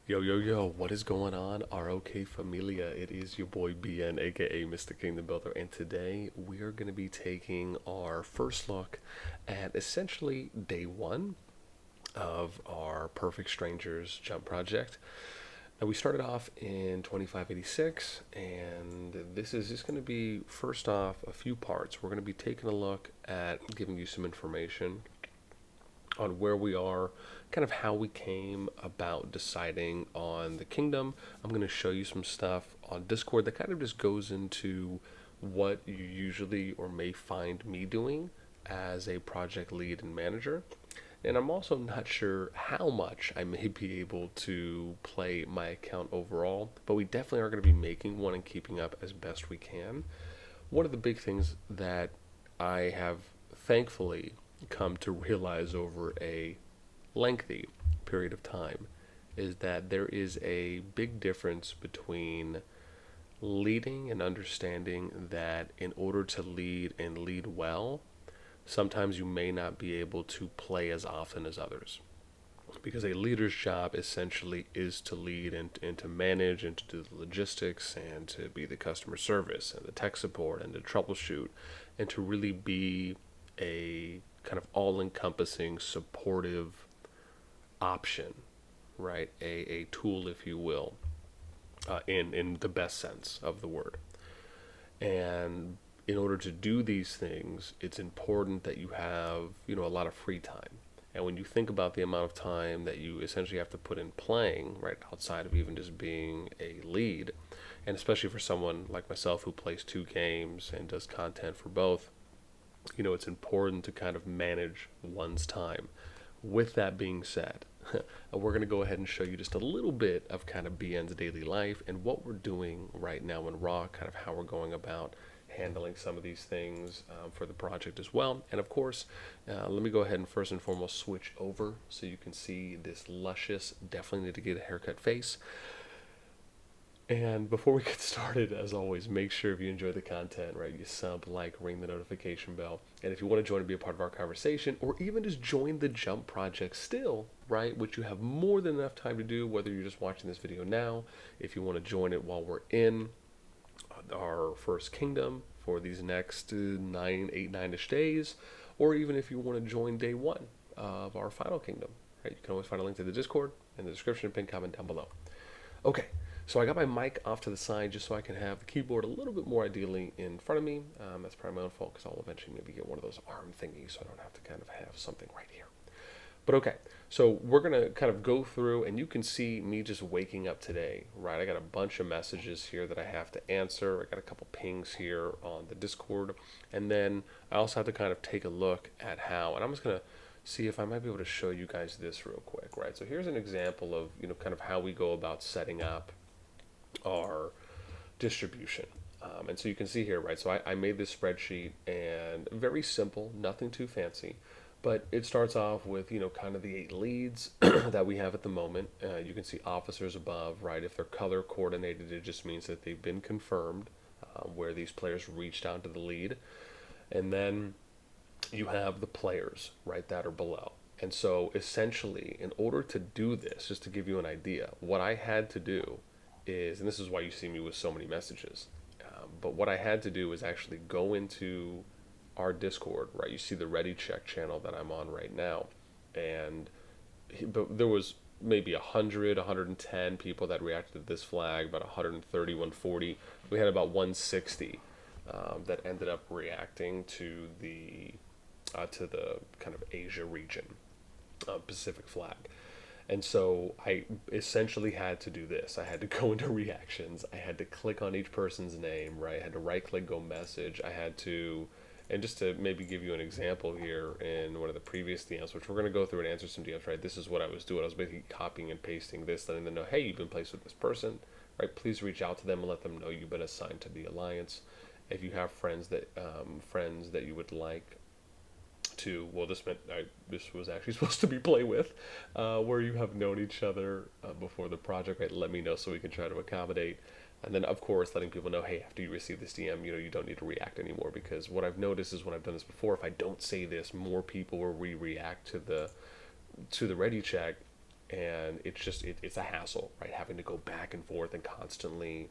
Yo, yo, yo, what is going on, RoK Familia? It is your boy BN, aka Mr. Kingdom Builder, and today we are going to be taking our first look at essentially day one of our Perfect Strangers jump project. Now, we started off in 2586, and this is just going to be, first off, a few parts. We're going to be taking a look at giving you some information on where we are, kind of how we came about deciding on the kingdom. I'm going to show you some stuff on Discord that kind of just goes into what you usually or may find me doing as a project lead and manager. And I'm also not sure how much I may be able to play my account overall, but we definitely are going to be making one and keeping up as best we can. One of the big things that I have thankfully come to realize over a lengthy period of time is that there is a big difference between leading and understanding that in order to lead and lead well, sometimes you may not be able to play as often as others. Because a leader's job essentially is to lead and to manage and to do the logistics and to be the customer service and the tech support and to troubleshoot and to really be a kind of all encompassing supportive option, right? A tool, if you will, in the best sense of the word. And in order to do these things, it's important that you have, a lot of free time. And when you think about the amount of time that you essentially have to put in playing, right, outside of even just being a lead, and especially for someone like myself who plays two games and does content for both, it's important to kind of manage one's time. With that being said, we're going to go ahead and show you just a little bit of kind of BN's daily life and what we're doing right now in RoK, kind of how we're going about handling some of these things for the project as well. And of course, let me go ahead and first and foremost switch over so you can see this luscious, definitely need to get a haircut face. And before we get started, as always, make sure if you enjoy the content, right, you sub, like, ring the notification bell. And if you want to join and be a part of our conversation, or even just join the Jump Project still, right, which you have more than enough time to do, whether you're just watching this video now, if you want to join it while we're in our first kingdom for these next 9-ish days, or even if you want to join day one of our final kingdom, right, you can always find a link to the Discord in the description, pinned comment down below. Okay, so I got my mic off to the side just so I can have the keyboard a little bit more ideally in front of me. That's probably my own fault because I'll eventually maybe get one of those arm thingies so I don't have to kind of have something right here. But okay, so we're going to kind of go through and you can see me just waking up today, right? I got a bunch of messages here that I have to answer. I got a couple pings here on the Discord. And then I also have to kind of take a look at how, and I'm just going to see if I might be able to show you guys this real quick, right? So here's an example of, kind of how we go about setting up our distribution. And so you can see here, right? So I made this spreadsheet and very simple, nothing too fancy, but it starts off with, kind of the 8 leads that we have at the moment. You can see officers above, right? If they're color coordinated, it just means that they've been confirmed where these players reached out to the lead. And then you have the players, right, that are below. And so essentially, in order to do this, just to give you an idea, what I had to do is, and this is why you see me with so many messages, but what I had to do is actually go into our Discord, right? You see the Ready Check channel that I'm on right now. And but there was maybe 100, 110 people that reacted to this flag, about 130, 140. We had about 160 that ended up reacting to the kind of Asia region, Pacific flag. And so I essentially had to do this. I had to go into reactions. I had to click on each person's name, right? I had to right click, go message. I had to, and just to maybe give you an example here in one of the previous DMs, which we're going to go through and answer some DMs, right? This is what I was doing. I was basically copying and pasting this, letting them know, hey, you've been placed with this person, right? Please reach out to them and let them know you've been assigned to the alliance. If you have friends that you would like to, well, this was actually supposed to be play with, where you have known each other before the project, right? Let me know so we can try to accommodate. And then, of course, letting people know, hey, after you receive this DM, you don't need to react anymore, because what I've noticed is when I've done this before, if I don't say this, more people will react to the ready check, And it's a hassle, right? Having to go back and forth and constantly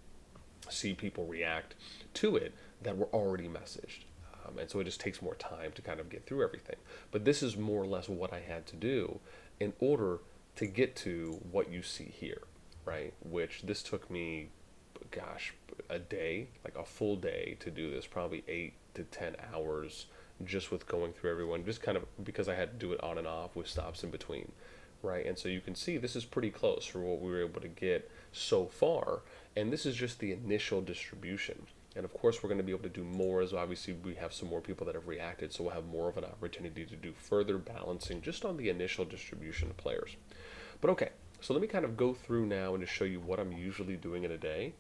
see people react to it that were already messaged. And so it just takes more time to kind of get through everything. But this is more or less what I had to do in order to get to what you see here, right? Which this took me, gosh, a day, like a full day to do this, probably 8 to 10 hours just with going through everyone, just kind of because I had to do it on and off with stops in between, right? And so you can see this is pretty close for what we were able to get so far. And this is just the initial distribution. And of course, we're going to be able to do more as obviously we have some more people that have reacted. So we'll have more of an opportunity to do further balancing just on the initial distribution of players. But okay, so let me kind of go through now and just show you what I'm usually doing in a day,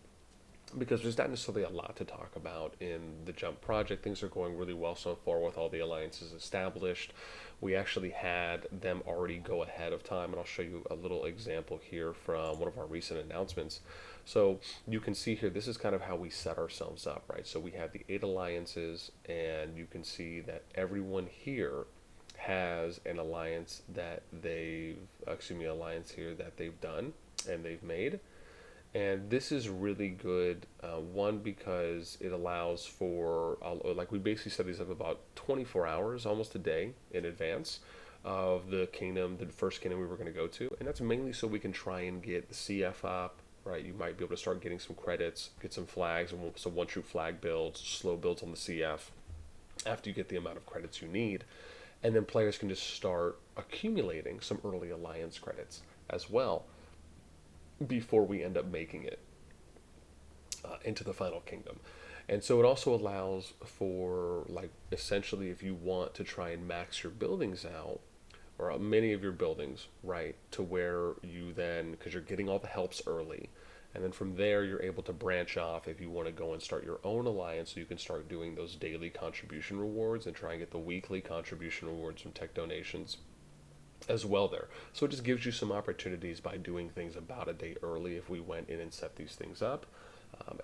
because there's not necessarily a lot to talk about in the Jump project. Things are going really well so far with all the alliances established. We actually had them already go ahead of time, and I'll show you a little example here from one of our recent announcements. So you can see here, this is kind of how we set ourselves up, right? So we have the 8 alliances, and you can see that everyone here has an alliance that alliance here that they've done and they've made. And this is really good, one, because it allows for, like we basically set these up about 24 hours, almost a day in advance of the first kingdom we were going to go to. And that's mainly so we can try and get the CF up, right? You might be able to start getting some credits, get some flags, and some one troop flag builds, slow builds on the CF after you get the amount of credits you need. And then players can just start accumulating some early alliance credits as well before we end up making it into the final kingdom. And so it also allows for, like, essentially if you want to try and max your buildings out, or many of your buildings, right, to where you then, because you're getting all the helps early, and then from there you're able to branch off if you want to go and start your own alliance, so you can start doing those daily contribution rewards and try and get the weekly contribution rewards from tech donations as well there. So it just gives you some opportunities by doing things about a day early if we went in and set these things up.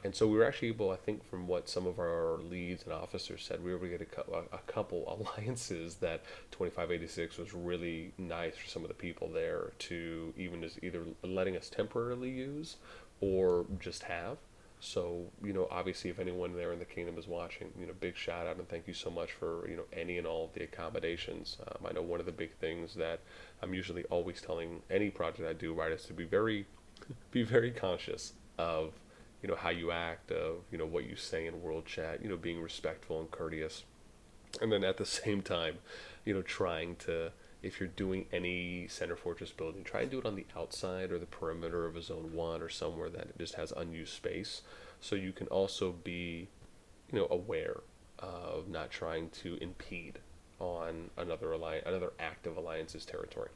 And so we were actually able, I think from what some of our leads and officers said, we were able to get a couple alliances that 2586 was really nice for some of the people there to even just either letting us temporarily use or just have. So, obviously if anyone there in the kingdom is watching, big shout out and thank you so much for, any and all of the accommodations. I know one of the big things that I'm usually always telling any project I do, right, is to be very conscious of, how you act, of, what you say in world chat, being respectful and courteous. And then at the same time, trying to, if you're doing any center fortress building, try and do it on the outside or the perimeter of a zone 1 or somewhere that it just has unused space. So you can also be, aware of not trying to impede on another active alliance's territory.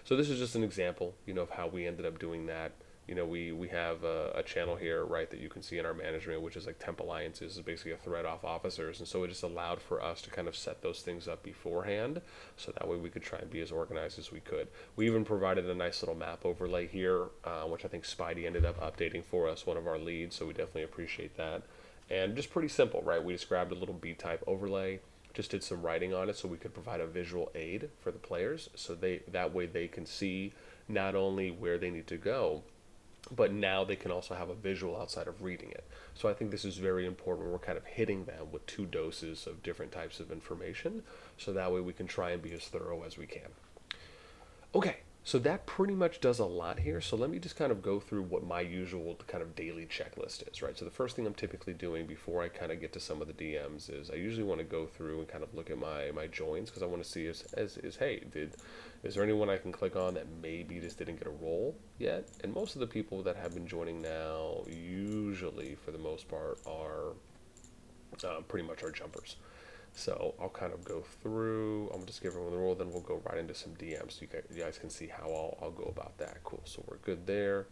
So this is just an example, of how we ended up doing that. We have a channel here, right, that you can see in our management, which is like temp alliances, is basically a thread off officers. And so it just allowed for us to kind of set those things up beforehand. So that way we could try and be as organized as we could. We even provided a nice little map overlay here, which I think Spidey ended up updating for us, one of our leads. So we definitely appreciate that. And just pretty simple, right? We just grabbed a little B-type overlay, just did some writing on it so we could provide a visual aid for the players. So that way they can see not only where they need to go, but now they can also have a visual outside of reading it. So I think this is very important. We're kind of hitting them with 2 doses of different types of information, so that way we can try and be as thorough as we can. Okay, so that pretty much does a lot here. So let me just kind of go through what my usual kind of daily checklist is, right? So the first thing I'm typically doing before I kind of get to some of the DMs is I usually want to go through and kind of look at my joins, because I want to see hey, is there anyone I can click on that maybe just didn't get a role yet? And most of the people that have been joining now, usually for the most part, are pretty much our jumpers. So I'll kind of go through, I'm just give everyone the role, then we'll go right into some DMs so you guys can see how I'll go about that. Cool, so we're good there.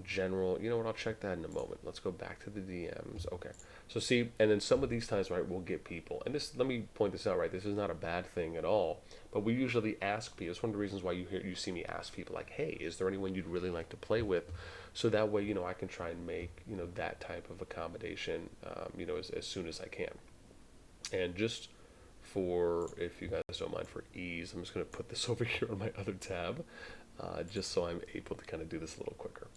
General, you know what, I'll check that in a moment. Let's go back to the DMs. Okay, so see, and then some of these times, right, we'll get people, and this, let me point this out, right, this is not a bad thing at all, but we usually ask people. It's one of the reasons why you see me ask people, like, hey, is there anyone you'd really like to play with? So that way, I can try and make, that type of accommodation, as soon as I can. And just for, if you guys don't mind, for ease, I'm just going to put this over here on my other tab. just so I'm able to kind of do this a little quicker.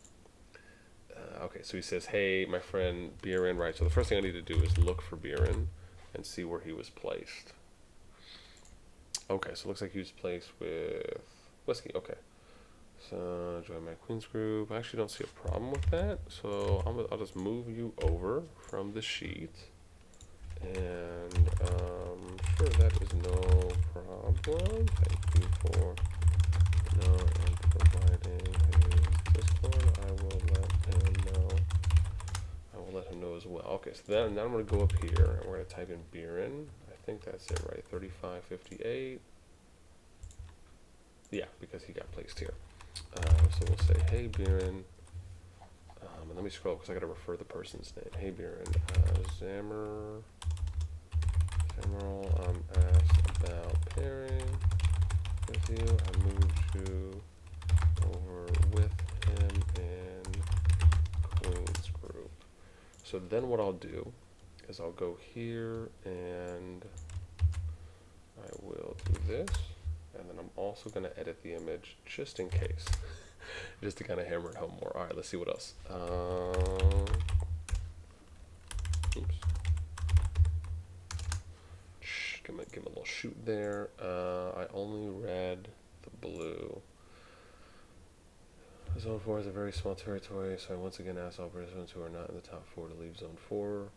Okay, so he says, hey, my friend Biren, right? So the first thing I need to do is look for Biren and see where he was placed. Okay, so it looks like he was placed with Whiskey. Okay, so join my Queens group. I actually don't see a problem with that, so I'll just move you over from the sheet. And sure, that is no problem. Thank you for and providing his Discord. I will let him know. I will let him know as well. Okay, so then now I'm going to go up here and we're going to type in Biren. I think that's it, right? 3558. Yeah, because he got placed here. So we'll say, hey Biren. And let me scroll because I got to refer the person's name. Hey Biren, Zamerl, asked about pairing with you. I moved you over with him in Queen's group. So then what I'll do is I'll go here and I will do this. And then I'm also going to edit the image just in case. Just to kind of hammer it home more. All right, let's see what else. Oops. Give him a little shoot there. I only read the blue. Zone 4 is a very small territory, so I once again ask all participants who are not in the top 4 to leave Zone 4.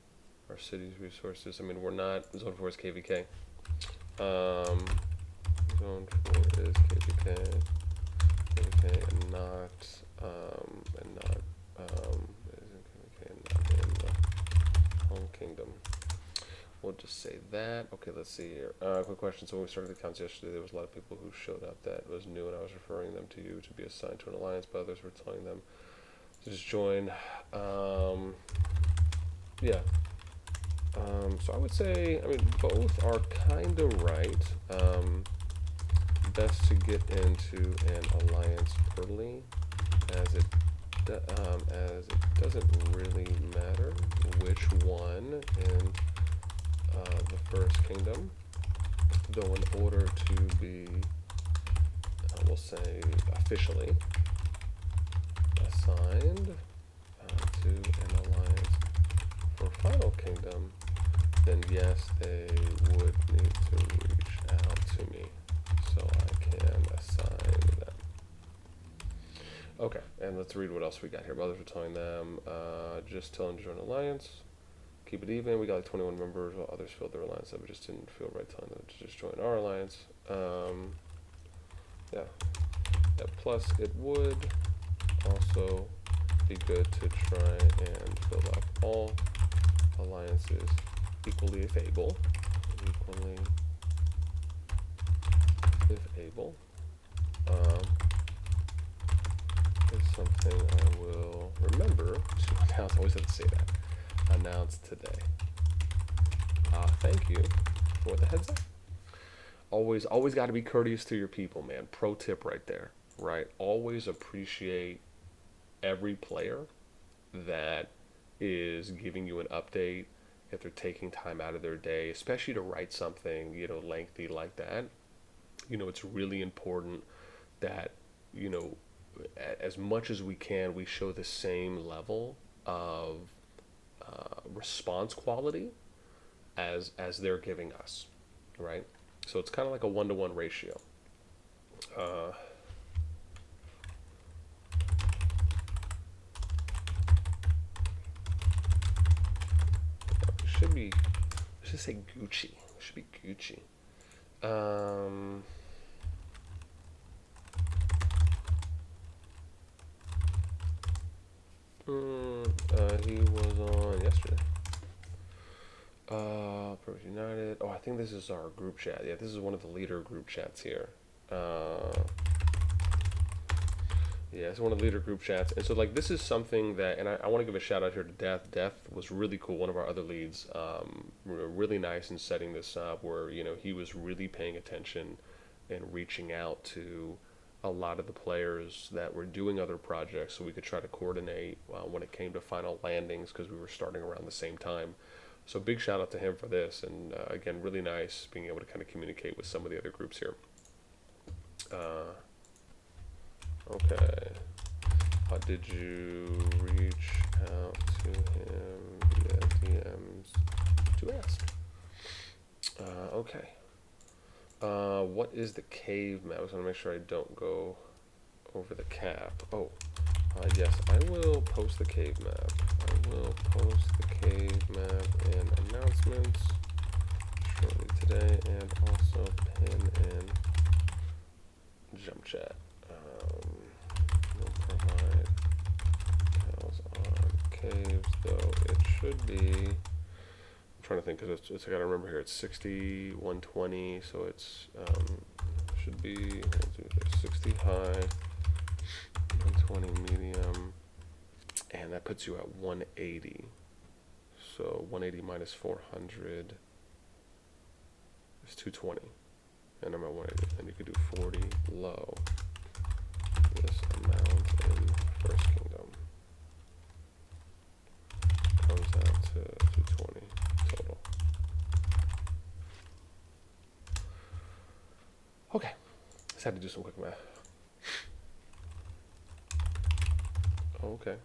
Our city's resources. I mean, we're not. Zone 4 is KVK. Zone 4 is KVK. KVK and not in the home kingdom. We'll just say that. Okay, let's see here. Quick question. So when we started the accounts yesterday, there was a lot of people who showed up that was new, and I was referring them to you to be assigned to an alliance, but others were telling them to just join. Yeah. So I would say, I mean, both are kind of right. Best to get into an alliance early, as it doesn't really matter which one in the first kingdom, though in order to be, we'll say, officially assigned to an alliance for final kingdom, then yes, they would need to reach out to me so I can assign them. Okay, and let's read what else we got here. Others were telling them, just tell them to join alliance. Keep it even. We got like 21 members, while others filled their alliance up. It just didn't feel right telling them to just join our alliance. Yeah. Plus, it would also be good to try and fill up all alliances equally if able. Is something I will remember to announce. I always have to say that. Announce today. Thank you for the heads up. Always got to be courteous to your people, man. Pro tip right there, right? Always appreciate every player that is giving you an update if they're taking time out of their day, especially to write something, lengthy like that. It's really important that, as much as we can, we show the same level of response quality as they're giving us, right? So it's kind of like a 1-to-1 ratio. Let's just say Gucci. It should be Gucci. He was on yesterday. Purpose United. Oh, I think this is our group chat. Yeah, this is one of the leader group chats here. Yeah, it's one of the leader group chats. And so, this is something that, and I want to give a shout out here to Death. Death was really cool. One of our other leads, really nice in setting this up where, he was really paying attention and reaching out to a lot of the players that were doing other projects so we could try to coordinate when it came to final landings because we were starting around the same time. So big shout out to him for this, and again, really nice being able to kind of communicate with some of the other groups here. Okay. Did you reach out to him via DMs to ask? Okay. What is the cave map? I just want to make sure I don't go over the cap. Oh, yes, I will post the cave map. I will post the cave map and announcements shortly today, and also pin in jump chat. We'll provide details on caves, though it should be. I'm trying to think because it's I gotta remember here. It's 60, 120, so it's should be 60 high, 120 medium, and that puts you at 180. So 180 minus 400 is 220, and I'm at 180. And you could do 40 low. This amount in First Kingdom comes out to 220 total. Okay, just had to do some quick math. Okay.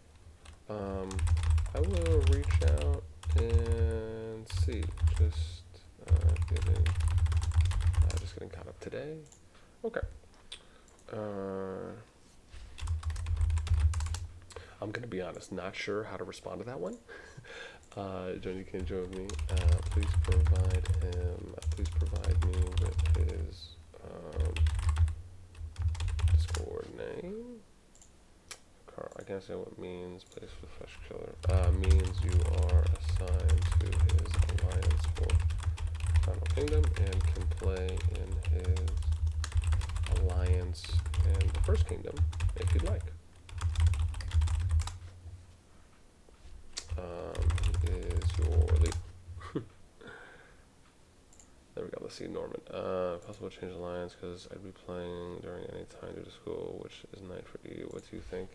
I will reach out and see. Just getting caught up today. Okay. I'm gonna be honest, not sure how to respond to that one. Johnny can join me. Please provide me with his Discord name. I can't say what means, place with Flesh Killer. Means you are assigned to his alliance for Final Kingdom and can play in his alliance and the First Kingdom if you'd like. He is your lead. There we go. Let's see, Norman. Possible change alliance because I'd be playing during any time due to school, which is night for you. What do you think?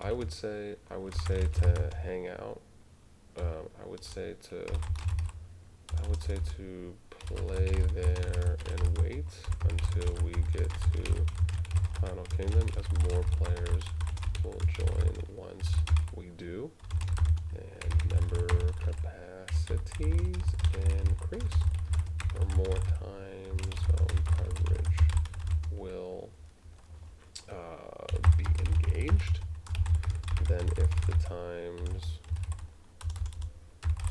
I would say to hang out. I would say to play there and wait until we get to Final Kingdom, as more players will join once we do, and member capacities increase, or more time zone coverage will be engaged. Then if the times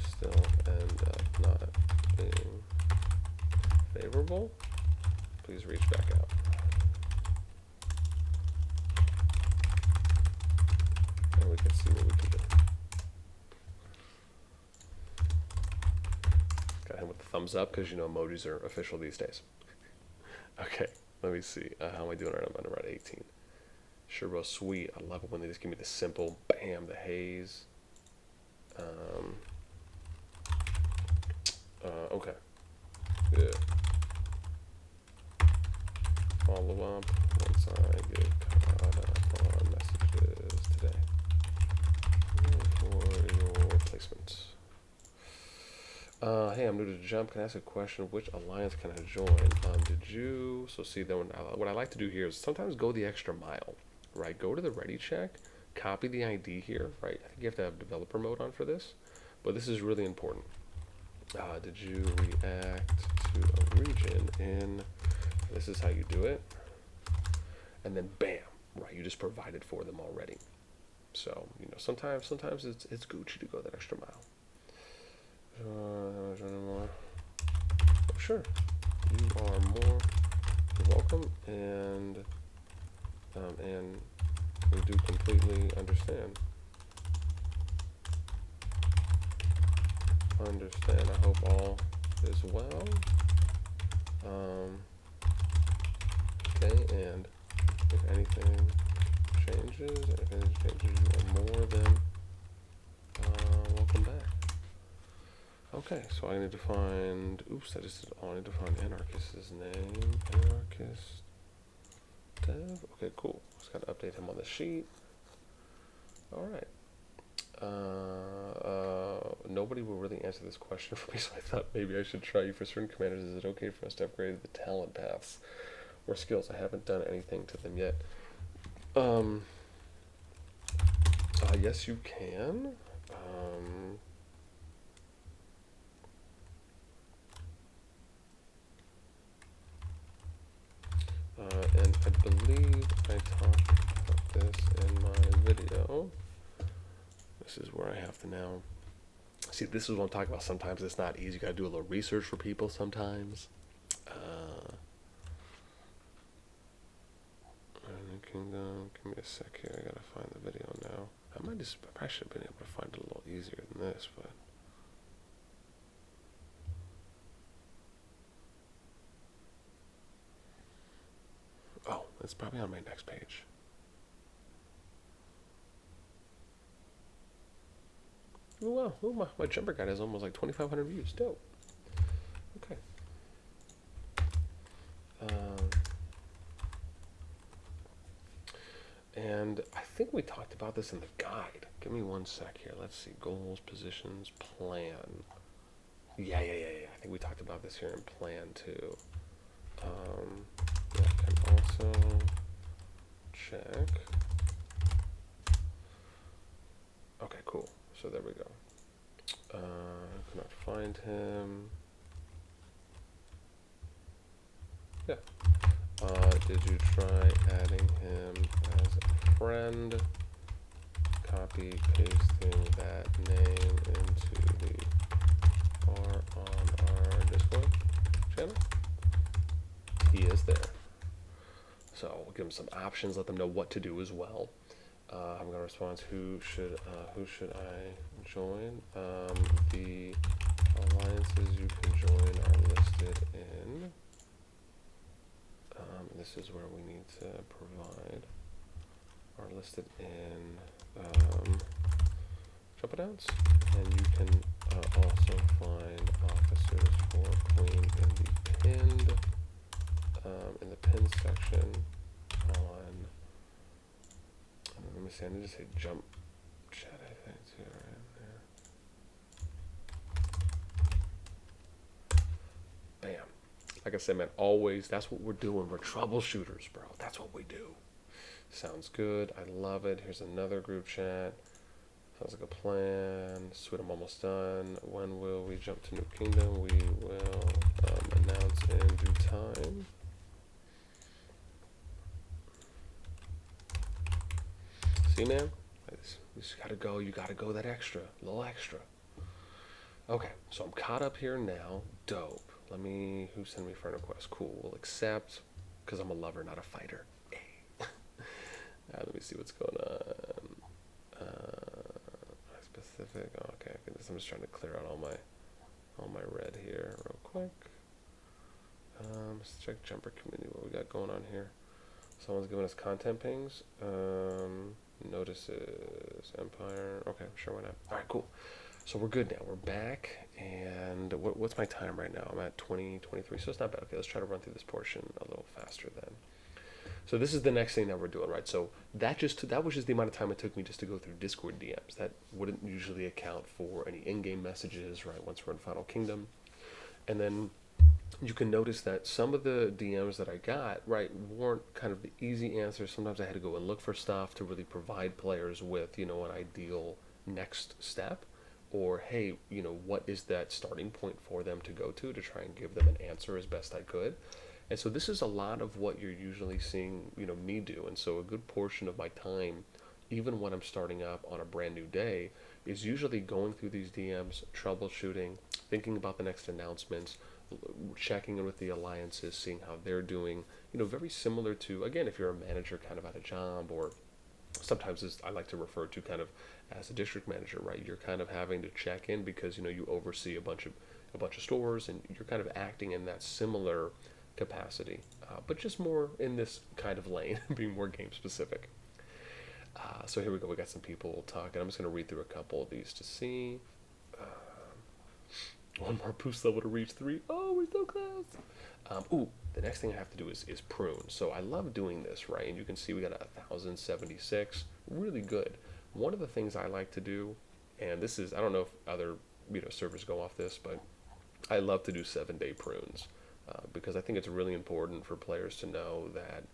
still end up not being favorable, please reach back out. And we can see what we can do. Got him with the thumbs up because you know emojis are official these days. Okay, let me see. How am I doing? I'm around 18. Sure, bro, sweet. I love it when they just give me the simple, bam, the haze. Okay. Yeah. Follow up once I get caught up on messages today for your placements. Hey, I'm new to Jump. Can I ask a question? Which alliance can I join? So see, then what I like to do here is sometimes go the extra mile, right? Go to the ready check, copy the ID here, right? I think you have to have developer mode on for this, but this is really important. Did you react to a region in, this is how you do it, and then bam, right, you just provided for them already. So, you know, sometimes it's Gucci to go that extra mile. Oh, sure, you are more welcome, and we do completely understand. I hope all is well. Okay, and if anything changes, you are more than welcome back. Okay, so I need to find, oops, I just did, I need to find Anarchist's name. Anarchist Dev. Okay, cool. Just got to update him on the sheet. All right. Nobody will really answer this question for me, so I thought maybe I should try you for certain commanders. Is it okay for us to upgrade the talent paths? or skills. I haven't done anything to them yet. Um, yes, you can. And I believe I talked about this in my video. This is where I have to now. See, this is what I'm talking about. Sometimes it's not easy. You gotta do a little research for people sometimes. Kingdom. Give me a sec here. I gotta find the video now. I probably should have been able to find it a little easier than this, but. Oh, it's probably on my next page. Oh wow, my jumper guide has almost like 2,500 views. Dope. Okay. And I think we talked about this in the guide. Give me one sec here. Let's see. Goals, positions, plan. Yeah. I think we talked about this here in plan too. Yeah, I can also check. Okay, cool. So there we go. I cannot find him. Yeah. Did you try adding him as a friend? Copy pasting that name into the bar on our Discord channel. He is there. So we'll give them some options, let them know what to do as well. I'm gonna respond. Who should I join? The alliances you can join are listed in. This is where we need to provide. Are listed in jump downs, and you can also find officers for Queen in the pinned section on. Let me see. I need to say jump chat. I think too, right there. Bam. Like I said, man, always, that's what we're doing. We're troubleshooters, bro. That's what we do. Sounds good. I love it. Here's another group chat. Sounds like a plan. Sweet, I'm almost done. When will we jump to New Kingdom? We will announce in due time. See, man? You just gotta go. You gotta go that extra. A little extra. Okay, so I'm caught up here now. Dope. Who sent me friend request? Cool, we'll accept, because I'm a lover, not a fighter. Let me see what's going on. Specific, okay, I'm just trying to clear out all my red here real quick. Let's check jumper community, what we got going on here. Someone's giving us content pings. Notices, Empire, okay, sure, why not. Alright, cool. So we're good now. We're back, and what's my time right now? I'm at 20:23, so it's not bad. Okay, let's try to run through this portion a little faster then. So this is the next thing that we're doing, right? So that was just the amount of time it took me just to go through Discord DMs. That wouldn't usually account for any in-game messages, right? Once we're in Final Kingdom, and then you can notice that some of the DMs that I got, right, weren't kind of the easy answers. Sometimes I had to go and look for stuff to really provide players with, an ideal next step. Or, hey, what is that starting point for them to go to try and give them an answer as best I could. And so this is a lot of what you're usually seeing, me do. And so a good portion of my time, even when I'm starting up on a brand new day, is usually going through these DMs, troubleshooting, thinking about the next announcements, checking in with the alliances, seeing how they're doing, very similar to, again, if you're a manager kind of at a job, or sometimes I like to refer to kind of as a district manager, right? You're kind of having to check in because you oversee a bunch of stores, and you're kind of acting in that similar capacity, but just more in this kind of lane, being more game specific. So here we go. We got some people talking. I'm just going to read through a couple of these to see. One more boost level to reach 3. Oh, we're so close. The next thing I have to do is prune. So I love doing this, right? And you can see we got 1,076. Really good. One of the things I like to do, and this is, I don't know if other servers go off this, but I love to do 7-day prunes. because I think it's really important for players to know that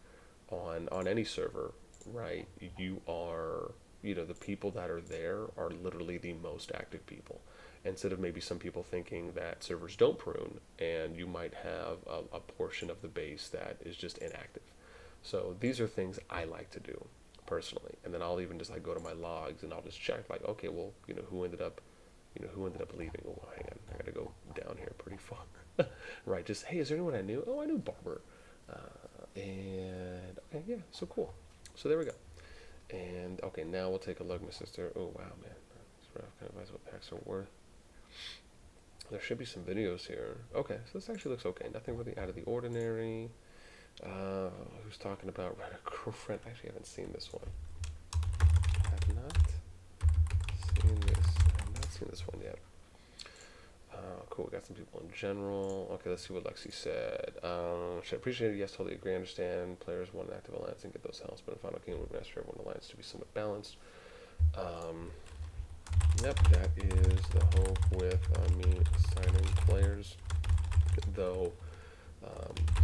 on any server, right, you are, the people that are there are literally the most active people. Instead of maybe some people thinking that servers don't prune, and you might have a portion of the base that is just inactive. So these are things I like to do personally, and then I'll even just like go to my logs and I'll just check like, okay, well, who ended up leaving. Oh, hang on, I gotta go down here pretty far. Right, just, hey, is there anyone I knew? Oh, I knew Barber. And okay, yeah, so cool. So there we go. And okay, now we'll take a look, my sister. Oh wow, man, this rough kind of advise what packs are worth. There should be some videos here. Okay, so this actually looks okay. Nothing really out of the ordinary. Who's talking about Red Girlfriend? I actually haven't seen this one. I have not seen this. I have not seen this one yet. Cool, we got some people in general. Okay, let's see what Lexi said. Should appreciate it. Yes, totally agree. Understand. Players want an active alliance and get those helps, but in Final King, we've asked for everyone alliance to be somewhat balanced. Yep, that is the hope with me assigning players. Though,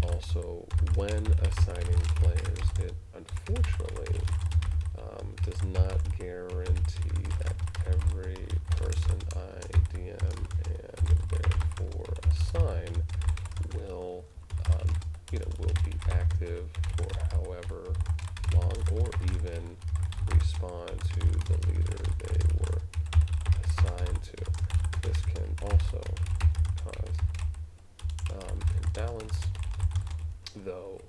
also when assigning players, it unfortunately does not guarantee that every person I DM and therefore assign will, will be active for however long, or even respond to the leader they were assigned to. This can also cause imbalance, though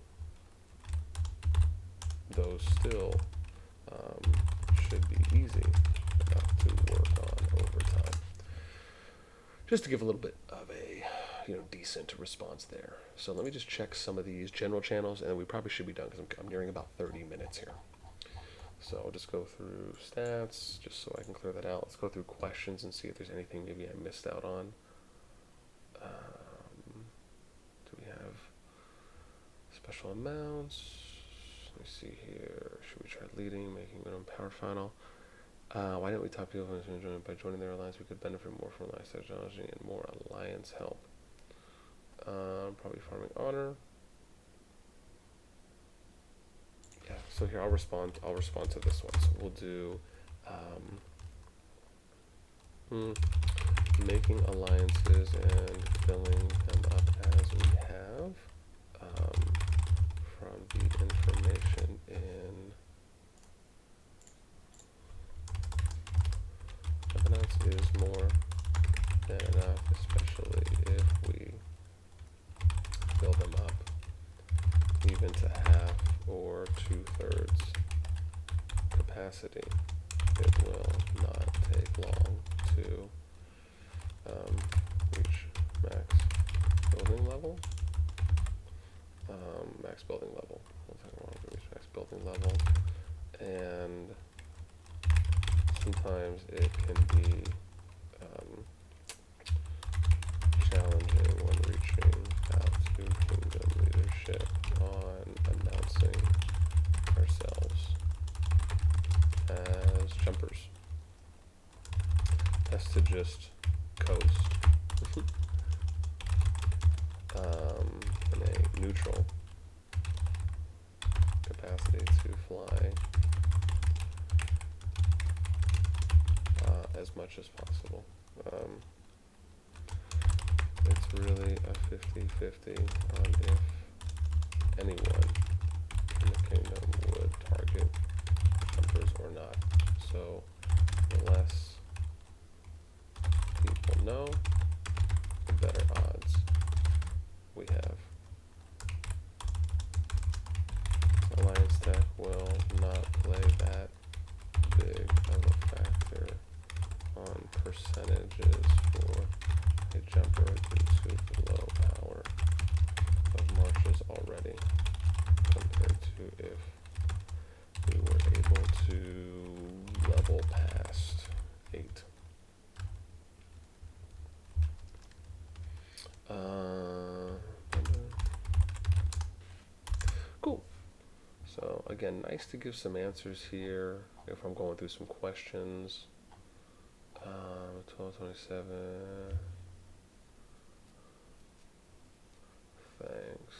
still should be easy enough to work on over time. Just to give a little bit of a decent response there. So let me just check some of these general channels, and then we probably should be done because I'm nearing about 30 minutes here. So I'll just go through stats just so I can clear that out. Let's go through questions and see if there's anything maybe I missed out on. Do we have special amounts? Let me see here. Should we try leading, making minimum power final? Why didn't we top people by joining their alliance? We could benefit more from alliance technology and more alliance help. Probably farming honor. Yeah, so here I'll respond to this one. So we'll do making alliances and filling them up as we have from the information in evidence is more than enough, especially if we fill them up even to half or 2/3 capacity. It will not take long to reach max building level. Max building level. Reach max building level, and sometimes it can be challenging when reaching out to kingdom leadership on announcing ourselves as jumpers. That's to just coast in a neutral capacity to fly as much as possible. It's really a 50-50 on if anyone in the kingdom would target jumpers or not. So the less people know, the better odds we have. Alliance tech will not play that big of a factor on percentages for a jumper due to the low power of marches already, compared to if we were able to level past 8. Cool. So again, nice to give some answers here if I'm going through some questions. 1227, thanks.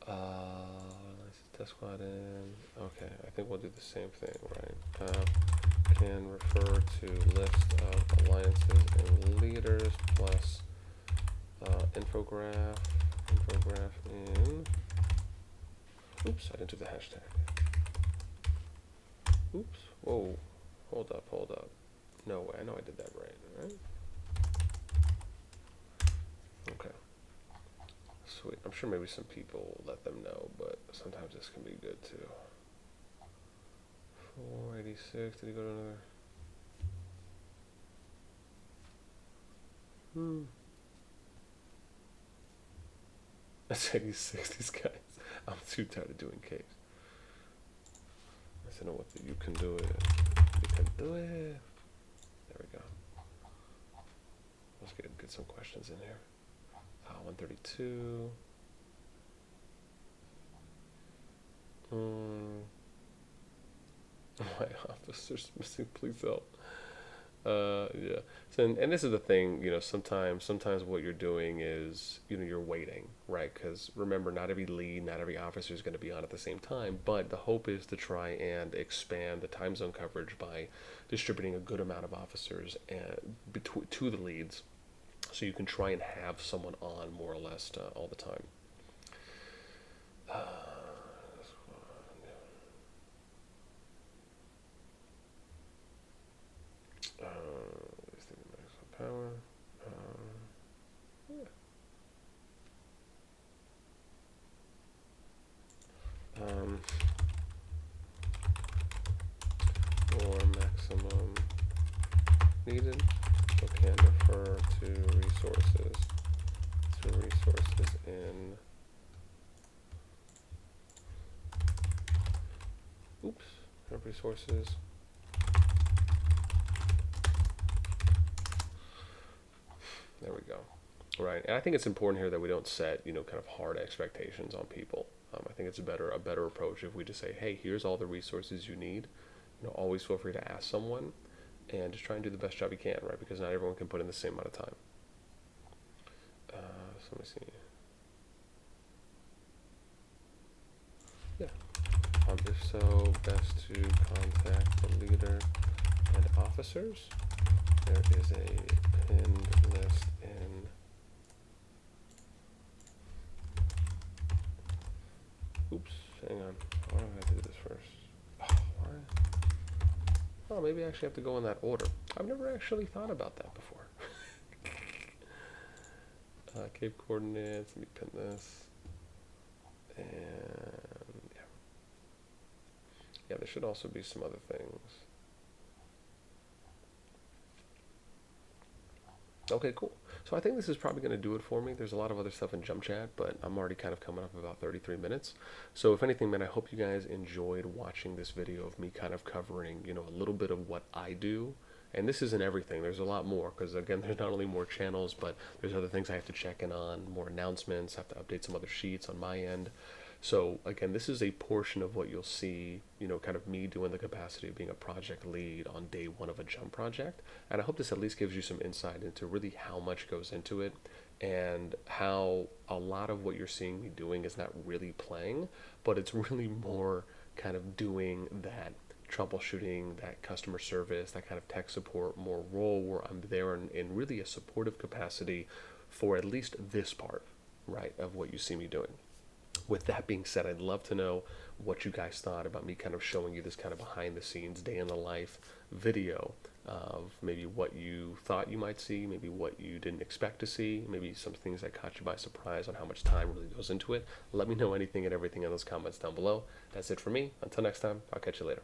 Let's test squad in. Okay, I think we'll do the same thing, right? Can refer to list of alliances and leaders plus infograph in. Oops, I didn't do the hashtag. Oops. Whoa. Hold up. No way. I know I did that right? Okay. Sweet. I'm sure maybe some people let them know, but sometimes this can be good too. 486. Did he go to another? That's 86. These guys. I'm too tired of doing case. I know what you can do it. You can do it. There we go. Let's get some questions in here. 132. My officer's missing. Please help. Yeah. So, and this is the thing, sometimes what you're doing is, you're waiting, right? Because remember, not every lead, not every officer is going to be on at the same time, but the hope is to try and expand the time zone coverage by distributing a good amount of officers to the leads, so you can try and have someone on more or less all the time. Power. Yeah. Or maximum needed. So can refer to resources in. Oops. Resources. There we go. Right, and I think it's important here that we don't set, kind of hard expectations on people. I think it's a better approach if we just say, hey, here's all the resources you need. Always feel free to ask someone, and just try and do the best job you can, right? Because not everyone can put in the same amount of time. So let me see. Yeah. If so, best to contact the leader and officers. There is a pinned list in. Oops, hang on. Why do I have to do this first? Oh, why? Oh, maybe I actually have to go in that order. I've never actually thought about that before. Cape coordinates, let me pin this. And yeah. Yeah, there should also be some other things. Okay, cool. So I think this is probably going to do it for me. There's a lot of other stuff in Jump Chat, but I'm already kind of coming up about 33 minutes. So if anything, man, I hope you guys enjoyed watching this video of me kind of covering, a little bit of what I do. And this isn't everything. There's a lot more, because again, there's not only more channels, but there's other things I have to check in on, more announcements, I have to update some other sheets on my end. So again, this is a portion of what you'll see, kind of me doing the capacity of being a project lead on day one of a jump project. And I hope this at least gives you some insight into really how much goes into it, and how a lot of what you're seeing me doing is not really playing, but it's really more kind of doing that troubleshooting, that customer service, that kind of tech support, more role where I'm there in really a supportive capacity for at least this part, right, of what you see me doing. With that being said, I'd love to know what you guys thought about me kind of showing you this kind of behind the scenes, day in the life video of maybe what you thought you might see, maybe what you didn't expect to see, maybe some things that caught you by surprise on how much time really goes into it. Let me know anything and everything in those comments down below. That's it for me. Until next time, I'll catch you later.